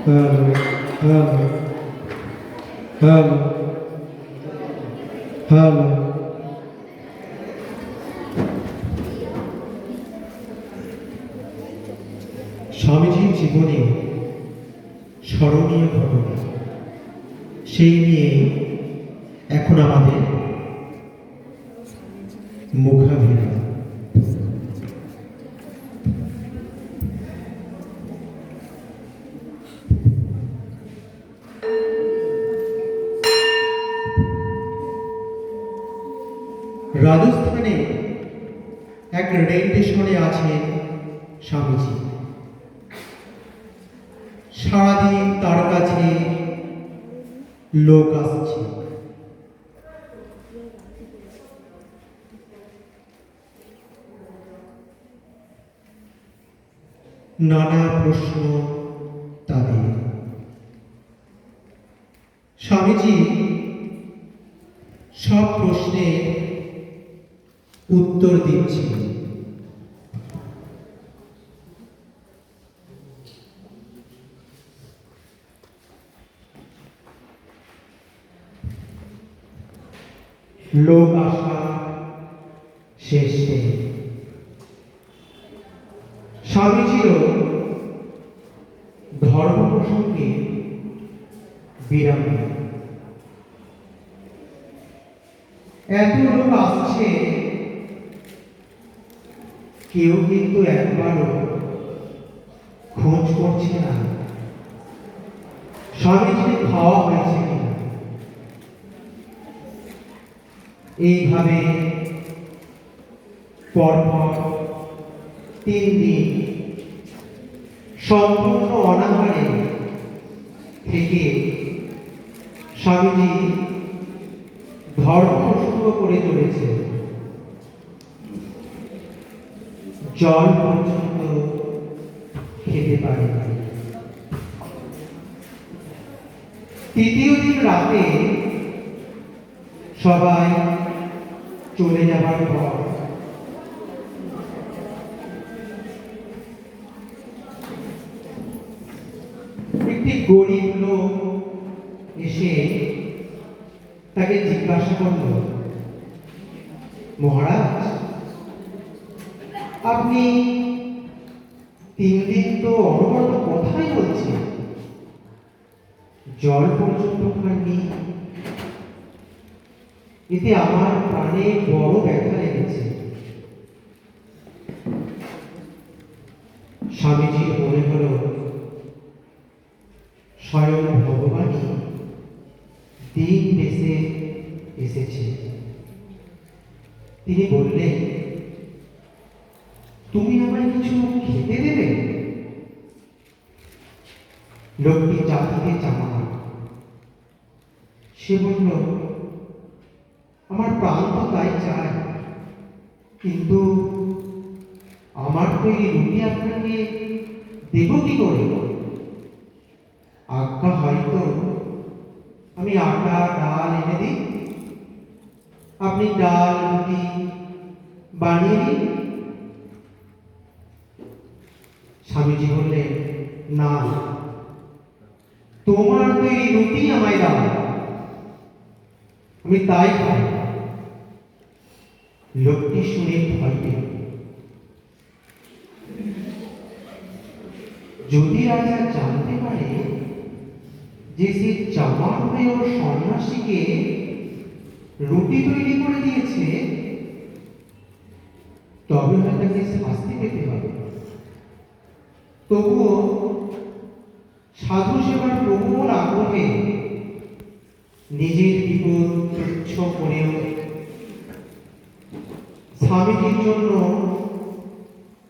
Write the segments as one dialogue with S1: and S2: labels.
S1: Hello, hello, hello, hello. স্বামীজির জীবনে স্মরণীয় ঘটনা, সেই নিয়ে এখন আমাদের মুখাভিনয়। রাজস্থানে এক রেল স্টেশনে আছেন স্বামীজি। সারাদিন তার কাছে লোক আসছে। নানা প্রশ্ন তাদের। স্বামীজি সব প্রশ্নের উত্তর দিচ্ছেন। লোক আসা শেষে স্বামীজিরও ধর্ম প্রসঙ্গে বিরাম নেই। এত লোক আসছে, কেউ কিন্তু একবারও খোঁজ করছে না স্বামীজির খাওয়া হয়েছে কিনা। এইভাবে পরপর 3 দিন সম্পূর্ণ অনাহারে থেকে স্বামীজি ধর্ম প্রসঙ্গ করে চলেছে। জল পর্যন্ত খেতে পারে। তৃতীয় দিন রাতে সবাই চলে যাবার পর একটি গরিব লোক এসে তাকে জিজ্ঞাসা করল, মহারাজ, আপনি 3 দিন তো অনবরত কথাই বলছেন, জল পর্যন্ত খাননি। এতে আমার প্রাণে বড় ব্যথা লেগেছে। স্বামীজির মনে হল স্বয়ং ভগবানই দিন বেশে এসেছে। তিনি বললেন, তুমি আমায় কিছু খেতে দেবে? লোকটি চাঁদিতে চামা। সে বলল, আমার প্রাণ তো তাই চায়, কিন্তু আমার তো এই রুটি আপনাকে দেব কি করে? আজ্ঞা হয়তো আমি আটা ডাল এনে দিই, আপনি ডাল রুটি বানিয়ে দিন। স্বামীজি বললেন, না, তোমার তো এই রুটি আমায় দাও, আমি তাই খাই। লোকটি শুনে ভয় পেল। যদি রাজা জানতে পারে যে সে জামান হয়ে ওর সন্ন্যাসীকে রুটি তৈরি করে দিয়েছে, তবে তাকে শাস্তি পেতে হবে। তবুও সাধু সেবার প্রবল আগ্রহে নিজের বিপদ তুচ্ছ করেও স্বামীজির জন্য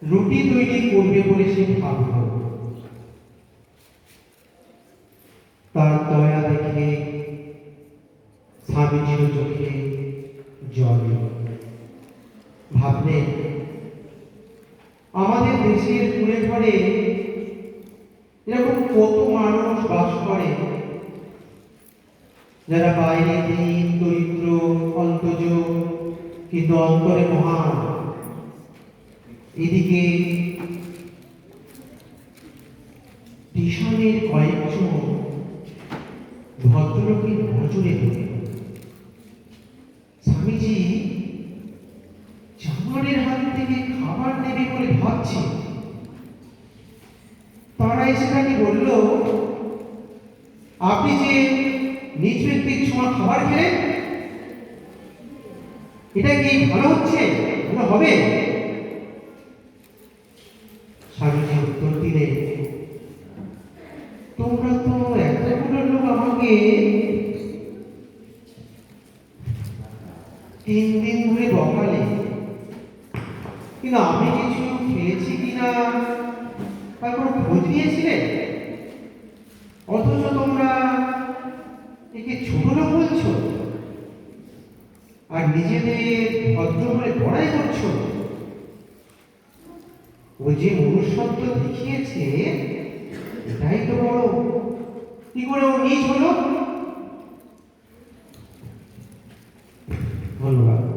S1: রুটি তৈরি করবে বলে সে ভাবল। তার দয়া দেখে স্বামীজির চোখে জল। ভাবলেন, আমাদের দেশের ঘুরে ঘরে এরকম কত মানুষ বাস করে, যারা বাইরে দীন দরিদ্র অন্তজ, কিন্তু অন্তরে মহান। এদিকে স্টেশনের কয়েকজন ভদ্রলোকের নজরে পড়ে। স্বামীজি জামানের হাত থেকে খাবার নেবে বলে ভাবছে, তারা এসে তাকে বলল, আপনি যে নিজ ব্যক্তির ছোঁয়া খাবার খেলেন, এটা কি ভালো হচ্ছে, ভালো হবে? স্বামীজি উত্তর দিলে, তোমরা তো এতগুলো লোক আমাকে 3 দিন ধরে বকালে, কিন্তু আমি কিছু খেয়েছি কিনা তার কোনো খোঁজ নিয়েছিলে? অথচ তোমরা একে ছোট লোক বলছো আর নিজেদের ভদ্র বলে বড়াই করছো। ও যে মনুষ্যত্ব দেখিয়েছে, এটাই তো বড়। কি করে ও নিজ হলো? ধন্যবাদ।